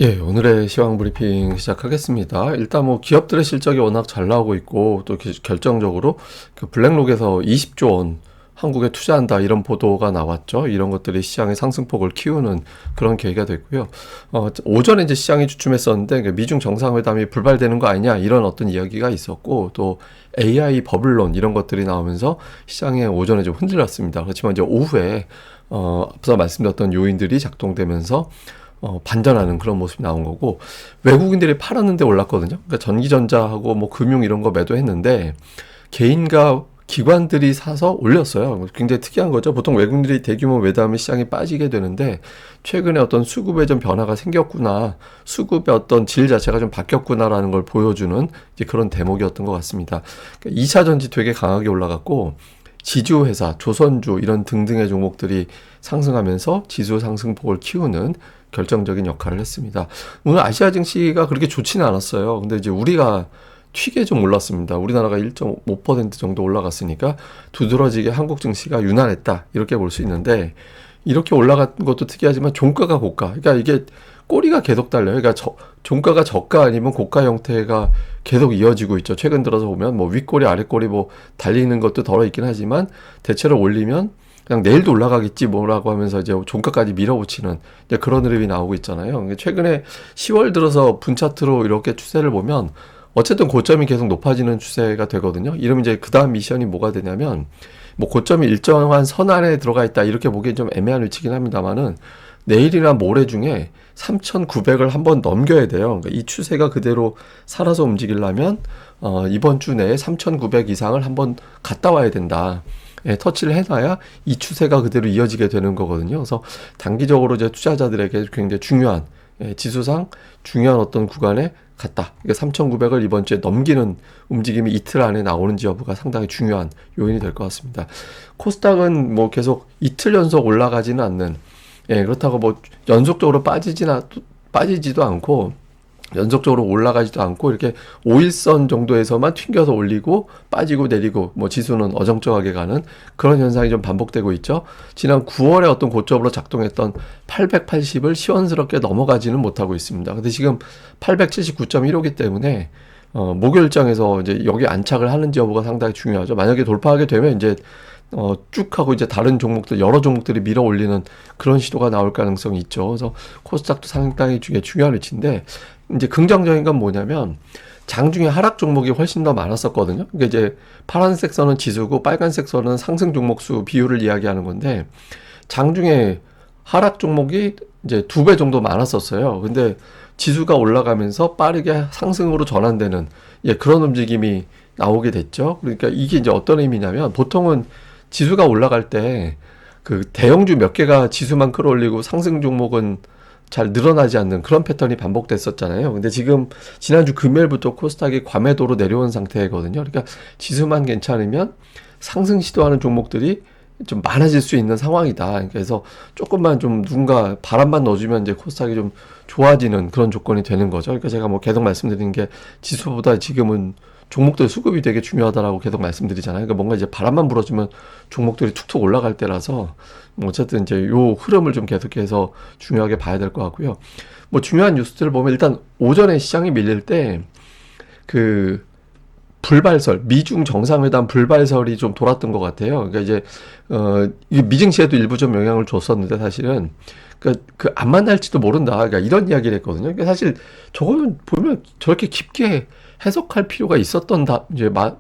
예, 오늘의 시황 브리핑 시작하겠습니다. 일단 뭐 기업들의 실적이 워낙 잘 나오고 있고 또 결정적으로 그 블랙록에서 20조 원 한국에 투자한다 이런 보도가 나왔죠. 이런 것들이 시장의 상승폭을 키우는 그런 계기가 됐고요. 오전에 이제 시장이 주춤했었는데 그 미중 정상회담이 불발되는 거 아니냐 이런 어떤 이야기가 있었고 또 AI 버블론 이런 것들이 나오면서 시장의 오전에 좀 흔들렸습니다. 그렇지만 이제 오후에 앞서 말씀드렸던 요인들이 작동되면서 반전하는 그런 모습이 나온 거고, 외국인들이 팔았는데 올랐거든요. 그러니까 전기전자하고 뭐 금융 이런 거 매도했는데 개인과 기관들이 사서 올렸어요. 굉장히 특이한 거죠. 보통 외국인들이 대규모 매도하면 시장이 빠지게 되는데 최근에 어떤 수급에 좀 변화가 생겼구나, 수급의 어떤 질 자체가 좀 바뀌었구나라는 걸 보여주는 이제 그런 대목이었던 것 같습니다. 그러니까 2차 전지 되게 강하게 올라갔고 지주회사, 조선주 이런 등등의 종목들이 상승하면서 지수 상승폭을 키우는 결정적인 역할을 했습니다. 오늘 아시아 증시가 그렇게 좋지는 않았어요. 근데 이제 우리가 튀게 좀 올랐습니다. 우리나라가 1.5% 정도 올라갔으니까 두드러지게 한국 증시가 유난했다 이렇게 볼 수 있는데, 이렇게 올라간 것도 특이하지만 종가가 고가, 그러니까 이게 꼬리가 계속 달려요. 그러니까 종가가 저가 아니면 고가 형태가 계속 이어지고 있죠. 최근 들어서 보면 뭐 윗꼬리 아랫꼬리 뭐 달리는 것도 덜어 있긴 하지만 대체로 올리면 그냥 내일도 올라가겠지 뭐라고 하면서 이제 종가까지 밀어붙이는 이제 그런 흐름이 나오고 있잖아요. 최근에 10월 들어서 분차트로 이렇게 추세를 보면 어쨌든 고점이 계속 높아지는 추세가 되거든요. 이러면 이제 그 다음 미션이 뭐가 되냐면, 뭐 고점이 일정한 선 안에 들어가 있다 이렇게 보기엔 좀 애매한 위치긴 합니다만은 내일이나 모레 중에 3,900을 한번 넘겨야 돼요. 그러니까 이 추세가 그대로 살아서 움직이려면 이번 주 내에 3,900 이상을 한번 갔다 와야 된다. 예, 터치를 해놔야 이 추세가 그대로 이어지게 되는 거거든요. 그래서 단기적으로 이제 투자자들에게 굉장히 중요한, 지수상 중요한 어떤 구간에 갔다. 그러니까 3,900을 이번 주에 넘기는 움직임이 이틀 안에 나오는지 여부가 상당히 중요한 요인이 될 것 같습니다. 코스닥은 뭐 계속 이틀 연속 올라가지는 않는, 그렇다고 뭐 연속적으로 빠지지도 않고 연속적으로 올라가지도 않고 이렇게 5일선 정도에서만 튕겨서 올리고 빠지고 내리고 뭐 지수는 어정쩡하게 가는 그런 현상이 좀 반복되고 있죠. 지난 9월에 어떤 고점으로 작동했던 880을 시원스럽게 넘어가지는 못하고 있습니다. 근데 지금 879.15이기 때문에 목요일장에서 이제 여기 안착을 하는지 여부가 상당히 중요하죠. 만약에 돌파하게 되면 이제 쭉 하고 이제 다른 종목들, 여러 종목들이 밀어 올리는 그런 시도가 나올 가능성이 있죠. 그래서 코스닥도 상당히 중요한 위치인데, 이제 긍정적인 건 뭐냐면 장중에 하락 종목이 훨씬 더 많았었거든요. 그러니까 이제 파란색 선은 지수고 빨간색 선은 상승 종목 수 비율을 이야기하는 건데, 장중에 하락 종목이 이제 2배 정도 많았었어요. 근데 지수가 올라가면서 빠르게 상승으로 전환되는 그런 움직임이 나오게 됐죠. 그러니까 이게 이제 어떤 의미냐면, 보통은 지수가 올라갈 때 그 대형주 몇 개가 지수만 끌어올리고 상승 종목은 잘 늘어나지 않는 그런 패턴이 반복됐었잖아요. 근데 지금 지난주 금요일부터 코스닥이 과매도로 내려온 상태거든요. 그러니까 지수만 괜찮으면 상승 시도하는 종목들이 좀 많아질 수 있는 상황이다. 그래서 조금만 좀 누군가 바람만 넣어주면 이제 코스닥이 좀 좋아지는 그런 조건이 되는 거죠. 그러니까 제가 뭐 계속 말씀드리는 게 지수보다 지금은 종목들 수급이 되게 중요하다라고 계속 말씀드리잖아요. 그러니까 뭔가 이제 바람만 불어주면 종목들이 툭툭 올라갈 때라서 뭐 어쨌든 이제 요 흐름을 좀 계속해서 중요하게 봐야 될 것 같고요. 뭐 중요한 뉴스들을 보면 일단 오전에 시장이 밀릴 때 그 불발설, 미중 정상회담 불발설이 좀 돌았던 것 같아요. 그러니까 이제 이게 미증시에도 일부 좀 영향을 줬었는데 사실은 그 안 만날지도 모른다. 그러니까 이런 이야기를 했거든요. 그러니까 사실 저거는 보면 저렇게 깊게 해석할 필요가 있었던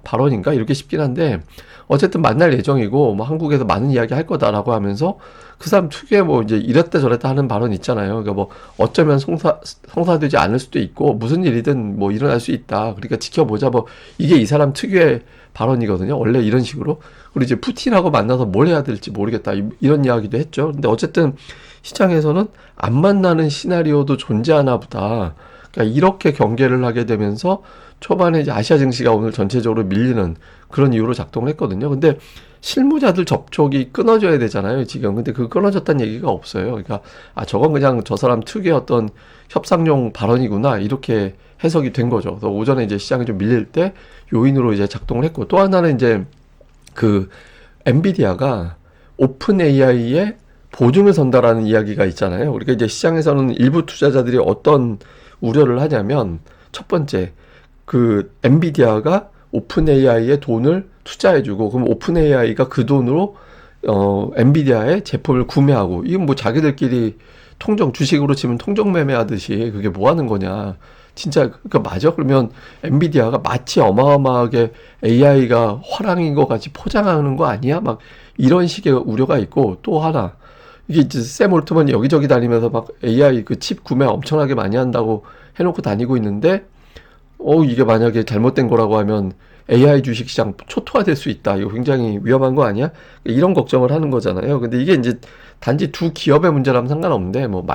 발언인가 이렇게 싶긴 한데, 어쨌든 만날 예정이고 뭐 한국에서 많은 이야기 할 거다라고 하면서 그 사람 특유의 뭐 이제 이랬다 저랬다 하는 발언 있잖아요. 그러니까 뭐 어쩌면 성사되지 않을 수도 있고 무슨 일이든 뭐 일어날 수 있다. 그러니까 지켜보자. 뭐 이게 이 사람 특유의 발언이거든요. 원래 이런 식으로. 그리고 이제 푸틴하고 만나서 뭘 해야 될지 모르겠다. 이런 이야기도 했죠. 근데 어쨌든 시장에서는 안 만나는 시나리오도 존재하나 보다. 그러니까 이렇게 경계를 하게 되면서 초반에 이제 아시아 증시가 오늘 전체적으로 밀리는 그런 이유로 작동을 했거든요. 근데 실무자들 접촉이 끊어져야 되잖아요, 지금. 근데 그 끊어졌다는 얘기가 없어요. 그러니까 저건 그냥 저 사람 특유의 어떤 협상용 발언이구나 이렇게 해석이 된 거죠. 그래서 오전에 이제 시장이 좀 밀릴 때 요인으로 이제 작동을 했고, 또 하나는 이제 그 엔비디아가 오픈 AI의 보증을 선다라는 이야기가 있잖아요. 우리가 이제 시장에서는 일부 투자자들이 어떤 우려를 하냐면, 첫 번째, 그 엔비디아가 오픈 AI에 돈을 투자해주고, 그럼 오픈 AI가 그 돈으로 엔비디아의 제품을 구매하고, 이건 뭐 자기들끼리 통정, 주식으로 치면 통정 매매하듯이 그게 뭐 하는 거냐. 진짜, 그니까 맞아? 그러면 엔비디아가 마치 어마어마하게 AI가 화랑인 것 같이 포장하는 거 아니야? 막 이런 식의 우려가 있고, 또 하나. 이게 이제 샘 올트먼이 여기저기 다니면서 막 AI 그 칩 구매 엄청나게 많이 한다고 해놓고 다니고 있는데, 이게 만약에 잘못된 거라고 하면 AI 주식시장 초토화될 수 있다. 이거 굉장히 위험한 거 아니야? 이런 걱정을 하는 거잖아요. 근데 이게 이제 단지 두 기업의 문제라면 상관없는데, 뭐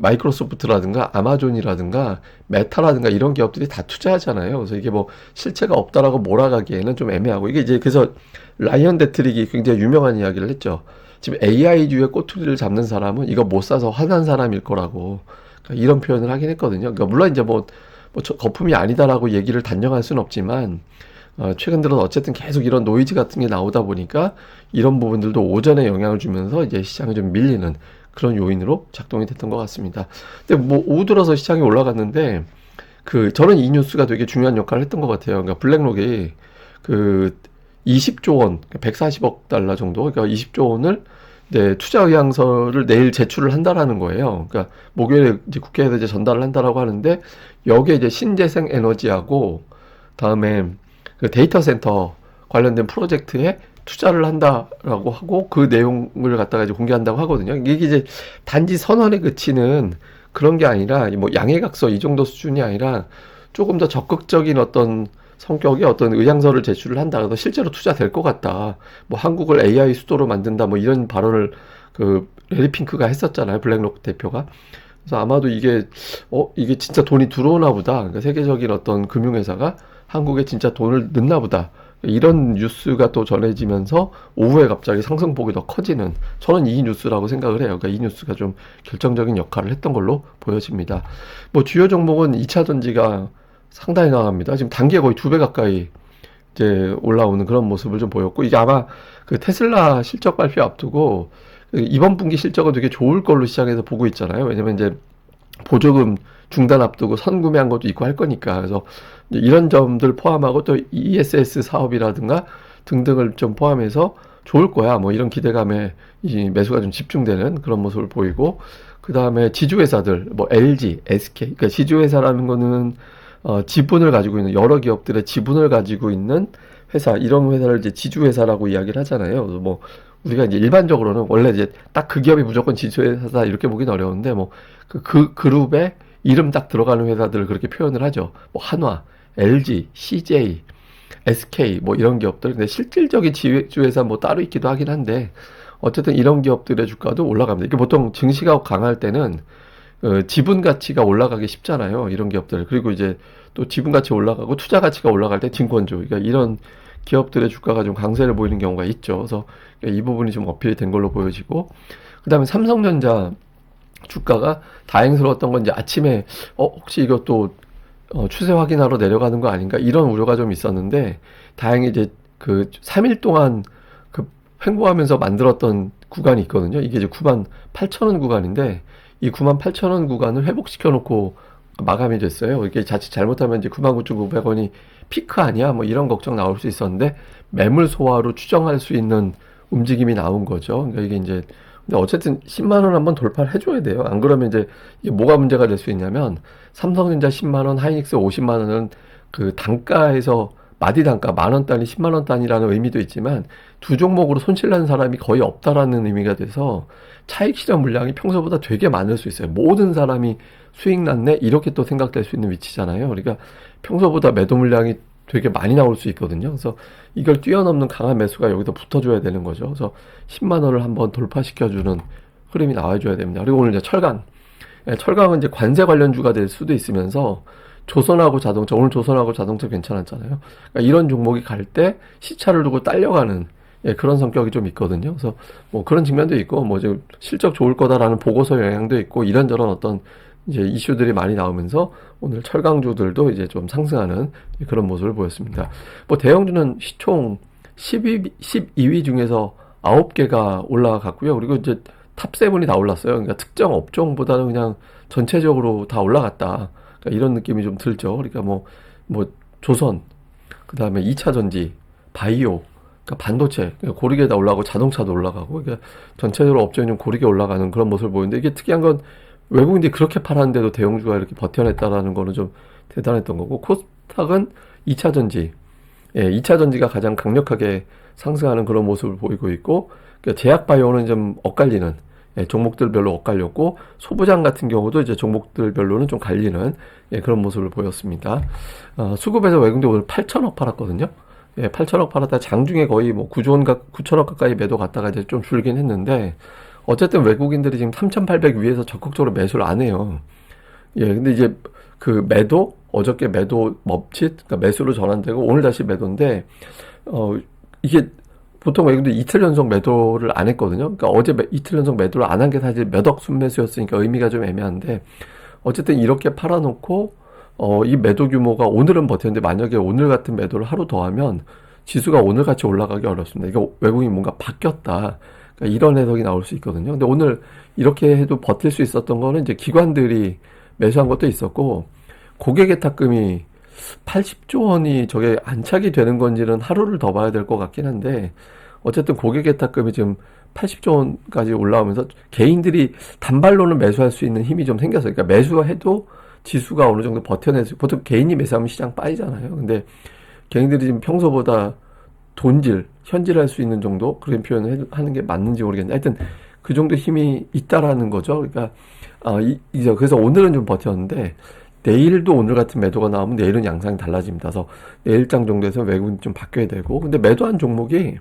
마이크로소프트라든가 아마존이라든가 메타라든가 이런 기업들이 다 투자하잖아요. 그래서 이게 뭐 실체가 없다라고 몰아가기에는 좀 애매하고, 이게 이제 그래서 라이언 데트릭이 굉장히 유명한 이야기를 했죠. 지금 AI주의 꼬투리를 잡는 사람은 이거 못 사서 화난 사람일 거라고, 그러니까 이런 표현을 하긴 했거든요. 그러니까 물론 이제 거품이 아니다라고 얘기를 단정할 수는 없지만, 최근 들어 어쨌든 계속 이런 노이즈 같은 게 나오다 보니까 이런 부분들도 오전에 영향을 주면서 이제 시장이 좀 밀리는 그런 요인으로 작동이 됐던 것 같습니다. 근데 뭐 오후 들어서 시장이 올라갔는데, 저는 이 뉴스가 되게 중요한 역할을 했던 것 같아요. 그러니까 블랙록이 그 20조 원, 140억 달러 정도, 그러니까 20조 원을 네, 투자 의향서를 내일 제출을 한다라는 거예요. 그러니까 목요일에 이제 국회에서 이제 전달을 한다라고 하는데, 여기에 이제 신재생 에너지하고 다음에 그 데이터 센터 관련된 프로젝트에 투자를 한다라고 하고, 그 내용을 갖다가 이제 공개한다고 하거든요. 이게 이제 단지 선언에 그치는 그런 게 아니라, 뭐 양해각서 이 정도 수준이 아니라 조금 더 적극적인 어떤 성격의 어떤 의향서를 제출을 한다. 그래서 실제로 투자될 것 같다. 뭐 한국을 AI 수도로 만든다. 뭐 이런 발언을 레리 핑크가 했었잖아요. 블랙록 대표가. 그래서 아마도 이게 진짜 돈이 들어오나 보다. 그러니까 세계적인 어떤 금융회사가 한국에 진짜 돈을 넣나 보다. 이런 뉴스가 또 전해지면서 오후에 갑자기 상승폭이 더 커지는, 저는 이 뉴스라고 생각을 해요. 그러니까 이 뉴스가 좀 결정적인 역할을 했던 걸로 보여집니다. 뭐 주요 종목은 2차 전지가 상당히 강합니다. 지금 단기에 거의 2배 가까이 이제 올라오는 그런 모습을 좀 보였고, 이게 아마 그 테슬라 실적 발표 앞두고 이번 분기 실적은 되게 좋을 걸로 시장에서 보고 있잖아요. 왜냐면 이제 보조금 중단 앞두고 선구매한 것도 있고 할 거니까. 그래서 이런 점들 포함하고 또 ESS 사업이라든가 등등을 좀 포함해서 좋을 거야. 뭐 이런 기대감에 이 매수가 좀 집중되는 그런 모습을 보이고, 그 다음에 지주회사들, 뭐 LG, SK. 그러니까 지주회사라는 거는 지분을 가지고 있는, 여러 기업들의 지분을 가지고 있는 회사, 이런 회사를 이제 지주회사라고 이야기를 하잖아요. 그래서 뭐 우리가 이제 일반적으로는 원래 이제 딱 그 기업이 무조건 지주회사다 이렇게 보기는 어려운데, 뭐 그 그룹에 이름 딱 들어가는 회사들을 그렇게 표현을 하죠. 뭐 한화, LG, CJ, SK 뭐 이런 기업들. 근데 실질적인 지주회사 뭐 따로 있기도 하긴 한데, 어쨌든 이런 기업들의 주가도 올라갑니다. 이게 보통 증시가 강할 때는 지분 가치가 올라가기 쉽잖아요. 이런 기업들. 그리고 이제 또 지분 가치 올라가고 투자 가치가 올라갈 때 증권주. 그러니까 이런 기업들의 주가가 좀 강세를 보이는 경우가 있죠. 그래서 이 부분이 좀 어필이 된 걸로 보여지고, 그 다음에 삼성전자 주가가 다행스러웠던 건 이제 아침에 혹시 이것도 추세 확인하러 내려가는 거 아닌가 이런 우려가 좀 있었는데, 다행히 이제 그 3일 동안 그 횡보하면서 만들었던 구간이 있거든요. 이게 이제 98,000원 구간인데, 이 98,000원 구간을 회복시켜 놓고 마감이 됐어요. 이게 자칫 잘못하면 이제 99,900원이 피크 아니야? 뭐 이런 걱정 나올 수 있었는데, 매물 소화로 추정할 수 있는 움직임이 나온 거죠. 그러니까 이게 이제, 근데 어쨌든 10만원 한번 돌파를 해줘야 돼요. 안 그러면 이제 이게 뭐가 문제가 될 수 있냐면, 삼성전자 10만원, 하이닉스 50만원은 그 단가에서 마디 단가, 만원 단위, 10만원 단위라는 의미도 있지만, 두 종목으로 손실난 사람이 거의 없다라는 의미가 돼서 차익 실현 물량이 평소보다 되게 많을 수 있어요. 모든 사람이 수익 났네? 이렇게 또 생각될 수 있는 위치잖아요. 그러니까 평소보다 매도 물량이 되게 많이 나올 수 있거든요. 그래서 이걸 뛰어넘는 강한 매수가 여기다 붙어줘야 되는 거죠. 그래서 10만원을 한번 돌파시켜주는 흐름이 나와줘야 됩니다. 그리고 오늘 이제 철강. 철강은 이제 관세 관련주가 될 수도 있으면서, 조선하고 자동차, 오늘 조선하고 자동차 괜찮았잖아요. 그러니까 이런 종목이 갈 때 시차를 두고 딸려가는 그런 성격이 좀 있거든요. 그래서 뭐 그런 측면도 있고, 뭐 이제 실적 좋을 거다라는 보고서 영향도 있고, 이런저런 어떤 이제 이슈들이 많이 나오면서 오늘 철강주들도 이제 좀 상승하는 그런 모습을 보였습니다. 뭐 대형주는 시총 12위 중에서 9개가 올라갔고요. 그리고 이제 탑7이 다 올랐어요. 그러니까 특정 업종보다는 그냥 전체적으로 다 올라갔다. 그러니까 이런 느낌이 좀 들죠. 그러니까 뭐 조선, 그 다음에 2차 전지, 바이오, 그러니까 반도체, 그러니까 고르게 다 올라가고 자동차도 올라가고, 그러니까 전체적으로 업종이 좀 고르게 올라가는 그런 모습을 보이는데, 이게 특이한 건 외국인들이 그렇게 팔았는데도 대형주가 이렇게 버텨냈다라는 거는 좀 대단했던 거고, 코스닥은 2차 전지, 2차 전지가 가장 강력하게 상승하는 그런 모습을 보이고 있고, 그러니까 제약 바이오는 좀 엇갈리는, 종목들별로 엇갈렸고, 소부장 같은 경우도 이제 종목들별로는 좀 갈리는 그런 모습을 보였습니다. 수급에서 외국인들 오늘 8천억 팔았거든요. 8천억 팔았다 장중에 거의 뭐 9천억 가까이 매도 갔다가 이제 좀 줄긴 했는데, 어쨌든 외국인들이 지금 3,800 위에서 적극적으로 매수를 안 해요. 근데 이제 그 매도, 어저께 매도 멈칫, 그러니까 매수로 전환되고 오늘 다시 매도인데, 이게 보통 외국인들이 이틀 연속 매도를 안 했거든요. 그러니까 어제 이틀 연속 매도를 안 한 게 사실 몇 억 순매수였으니까 의미가 좀 애매한데, 어쨌든 이렇게 팔아놓고, 이 매도 규모가 오늘은 버텼는데, 만약에 오늘 같은 매도를 하루 더 하면 지수가 오늘 같이 올라가기 어렵습니다. 이거 외국인이 뭔가 바뀌었다. 그러니까 이런 해석이 나올 수 있거든요. 근데 오늘 이렇게 해도 버틸 수 있었던 거는 이제 기관들이 매수한 것도 있었고, 고객예탁금이 80조 원이 저게 안착이 되는 건지는 하루를 더 봐야 될 것 같긴 한데, 어쨌든 고객예탁금이 지금 80조 원까지 올라오면서 개인들이 단발로는 매수할 수 있는 힘이 좀 생겼어요. 그러니까 매수해도 지수가 어느 정도 버텨낼 수, 보통 개인이 매수하면 시장 빠지잖아요. 근데 개인들이 지금 평소보다 현질할 수 있는 정도? 그런 표현을 하는 게 맞는지 모르겠는데, 하여튼 그 정도 힘이 있다라는 거죠. 그러니까, 그래서 오늘은 좀 버텼는데, 내일도 오늘 같은 매도가 나오면 내일은 양상이 달라집니다. 그래서 내일장 정도에서 외국인이 좀 바뀌어야 되고, 근데 매도한 종목이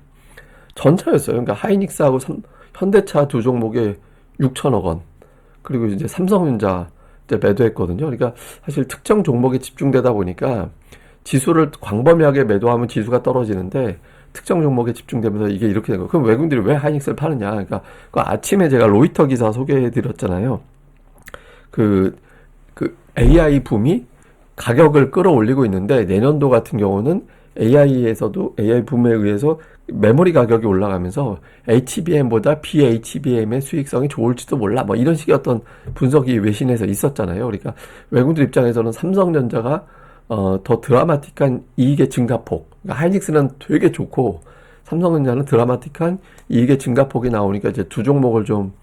전차였어요. 그러니까 하이닉스하고 현대차 두 종목에 6천억 원. 그리고 이제 삼성전자 이제 매도했거든요. 그러니까 사실 특정 종목에 집중되다 보니까 지수를 광범위하게 매도하면 지수가 떨어지는데, 특정 종목에 집중되면서 이게 이렇게 된 거예요. 그럼 외국인들이 왜 하이닉스를 파느냐? 그러니까 그 아침에 제가 로이터 기사 소개해 드렸잖아요. 그 AI 붐이 가격을 끌어올리고 있는데, 내년도 같은 경우는 AI 붐에 의해서 메모리 가격이 올라가면서 HBM보다 BHBM의 수익성이 좋을지도 몰라. 뭐 이런 식의 어떤 분석이 외신에서 있었잖아요. 그러니까 외국인들 입장에서는 삼성전자가 더 드라마틱한 이익의 증가폭. 그러니까 하이닉스는 되게 좋고 삼성전자는 드라마틱한 이익의 증가폭이 나오니까 이제 두 종목을 좀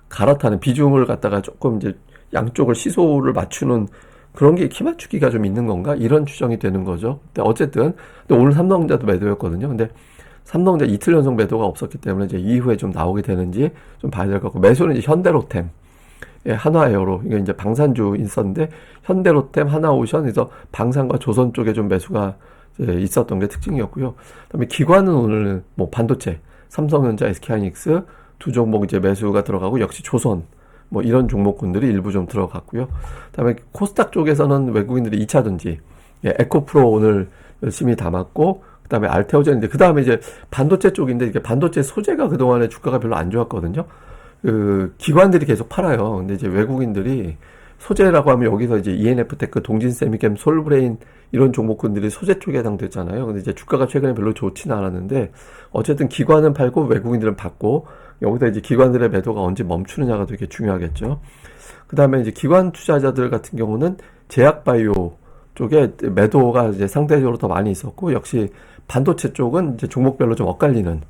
갈아타는, 비중을 갖다가 조금 이제 양쪽을 시소를 맞추는 그런 게 키 맞추기가 좀 있는 건가? 이런 추정이 되는 거죠. 근데 어쨌든, 근데 오늘 삼성전자도 매도였거든요. 근데 삼성전자 이틀 연속 매도가 없었기 때문에 이제 이후에 좀 나오게 되는지 좀 봐야 될 것 같고, 매수는 이제 현대로템, 한화에어로, 이게 이제 방산주 있었는데, 현대로템, 하나오션, 그래서 방산과 조선 쪽에 좀 매수가 있었던 게 특징이었고요. 그다음에 기관은 오늘 뭐 반도체, 삼성전자, SK하이닉스 두 종목 이제 매수가 들어가고, 역시 조선, 뭐 이런 종목군들이 일부 좀 들어갔고요. 그다음에 코스닥 쪽에서는 외국인들이 2차 전지, 에코프로 오늘 열심히 담았고, 그다음에 알테오젠인데, 그다음에 이제 반도체 쪽인데, 이게 반도체 소재가 그동안에 주가가 별로 안 좋았거든요. 그 기관들이 계속 팔아요. 근데 이제 외국인들이 소재라고 하면 여기서 이제 ENF테크, 동진세미캠, 솔브레인 이런 종목군들이 소재 쪽에 해당됐잖아요. 근데 이제 주가가 최근에 별로 좋지는 않았는데, 어쨌든 기관은 팔고 외국인들은 받고, 여기서 이제 기관들의 매도가 언제 멈추느냐가 되게 중요하겠죠. 그 다음에 이제 기관 투자자들 같은 경우는 제약바이오 쪽에 매도가 이제 상대적으로 더 많이 있었고, 역시 반도체 쪽은 이제 종목별로 좀 엇갈리는,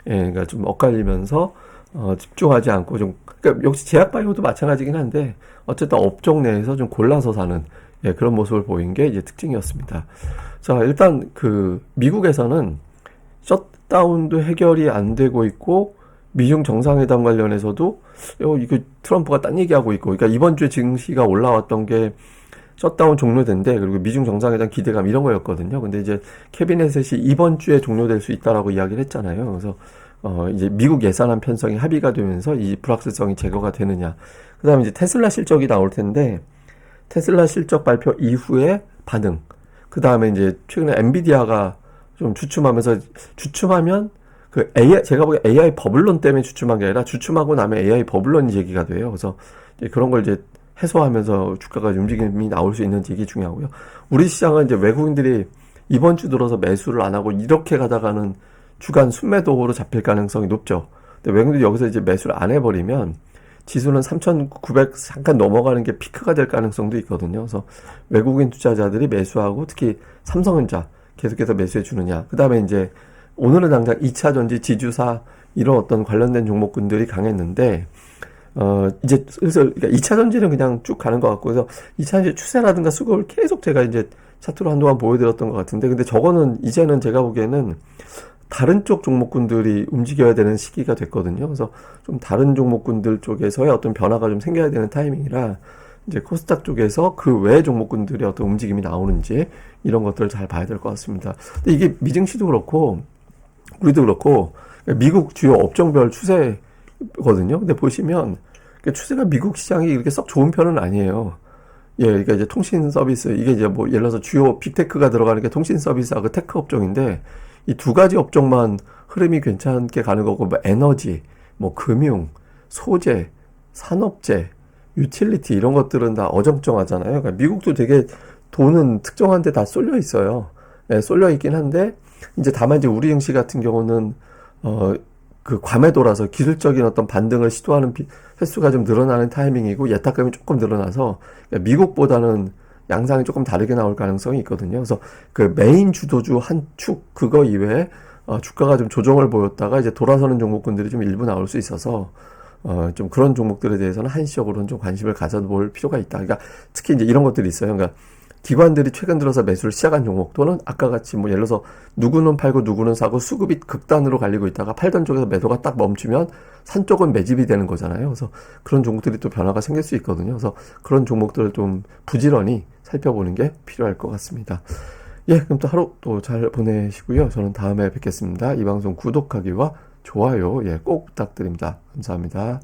그러니까 좀 엇갈리면서 집중하지 않고 좀, 그러니까 역시 제약바이오도 마찬가지긴 한데, 어쨌든 업종 내에서 좀 골라서 사는 그런 모습을 보인 게 이제 특징이었습니다. 자, 일단 그 미국에서는 셧다운도 해결이 안 되고 있고, 미중 정상회담 관련해서도 이거 트럼프가 딴 얘기하고 있고, 그러니까 이번 주에 증시가 올라왔던 게 셧다운 종료된대, 그리고 미중 정상회담 기대감 이런 거였거든요. 근데 이제 캐비넷이 이번 주에 종료될 수 있다라고 이야기를 했잖아요. 그래서 이제 미국 예산안 편성이 합의가 되면서 이 불확실성이 제거가 되느냐. 그다음에 이제 테슬라 실적이 나올 텐데, 테슬라 실적 발표 이후에 반응. 그다음에 이제 최근에 엔비디아가 좀 주춤하면 그 AI, 제가 보기에 AI 버블론 때문에 주춤한 게 아니라, 주춤하고 나면 AI 버블론이 제기가 돼요. 그래서 이제 그런 걸 이제 해소하면서 주가가 움직임이 나올 수 있는지 이게 중요하고요. 우리 시장은 이제 외국인들이 이번 주 들어서 매수를 안 하고 이렇게 가다가는 주간 순매도로 잡힐 가능성이 높죠. 근데 외국인들이 여기서 이제 매수를 안 해버리면 지수는 3,900 잠깐 넘어가는 게 피크가 될 가능성도 있거든요. 그래서 외국인 투자자들이 매수하고 특히 삼성전자 계속해서 매수해 주느냐. 그 다음에 이제 오늘은 당장 2차 전지, 지주사 이런 어떤 관련된 종목군들이 강했는데 이제 슬슬 그러니까 2차 전지는 그냥 쭉 가는 것 같고, 그래서 2차 전지 추세라든가 수급을 계속 제가 이제 차트로 한동안 보여드렸던 것 같은데, 근데 저거는 이제는 제가 보기에는 다른 쪽 종목군들이 움직여야 되는 시기가 됐거든요. 그래서 좀 다른 종목군들 쪽에서의 어떤 변화가 좀 생겨야 되는 타이밍이라 이제 코스닥 쪽에서 그 외 종목군들의 어떤 움직임이 나오는지 이런 것들을 잘 봐야 될 것 같습니다. 근데 이게 미증시도 그렇고 우리도 그렇고 미국 주요 업종별 추세거든요. 근데 보시면 추세가 미국 시장이 이렇게 썩 좋은 편은 아니에요. 예, 그러니까 이제 통신 서비스, 이게 이제 뭐 예를 들어서 주요 빅테크가 들어가는 게 통신 서비스하고 테크 업종인데 이 두 가지 업종만 흐름이 괜찮게 가는 거고, 뭐 에너지, 뭐 금융, 소재, 산업재, 유틸리티 이런 것들은 다 어정쩡하잖아요. 그러니까 미국도 되게 돈은 특정한 데 다 쏠려 있어요. 예, 쏠려 있긴 한데 이제 다만 이제 우리 증시 같은 경우는 그 괌에 돌아서 기술적인 어떤 반등을 시도하는 횟수가 좀 늘어나는 타이밍이고 예탁금이 조금 늘어나서 미국보다는 양상이 조금 다르게 나올 가능성이 있거든요. 그래서 그 메인 주도주 한 축 그거 이외에 주가가 좀 조정을 보였다가 이제 돌아서는 종목군들이 좀 일부 나올 수 있어서 좀 그런 종목들에 대해서는 한시적으로는 좀 관심을 가져볼 필요가 있다. 그러니까 특히 이제 이런 것들이 있어요. 그러니까 기관들이 최근 들어서 매수를 시작한 종목, 또는 아까 같이 뭐 예를 들어서 누구는 팔고 누구는 사고 수급이 극단으로 갈리고 있다가 팔던 쪽에서 매도가 딱 멈추면 산 쪽은 매집이 되는 거잖아요. 그래서 그런 종목들이 또 변화가 생길 수 있거든요. 그래서 그런 종목들을 좀 부지런히 살펴보는 게 필요할 것 같습니다. 예, 그럼 또 하루 또 잘 보내시고요. 저는 다음에 뵙겠습니다. 이 방송 구독하기와 좋아요, 예, 꼭 부탁드립니다. 감사합니다.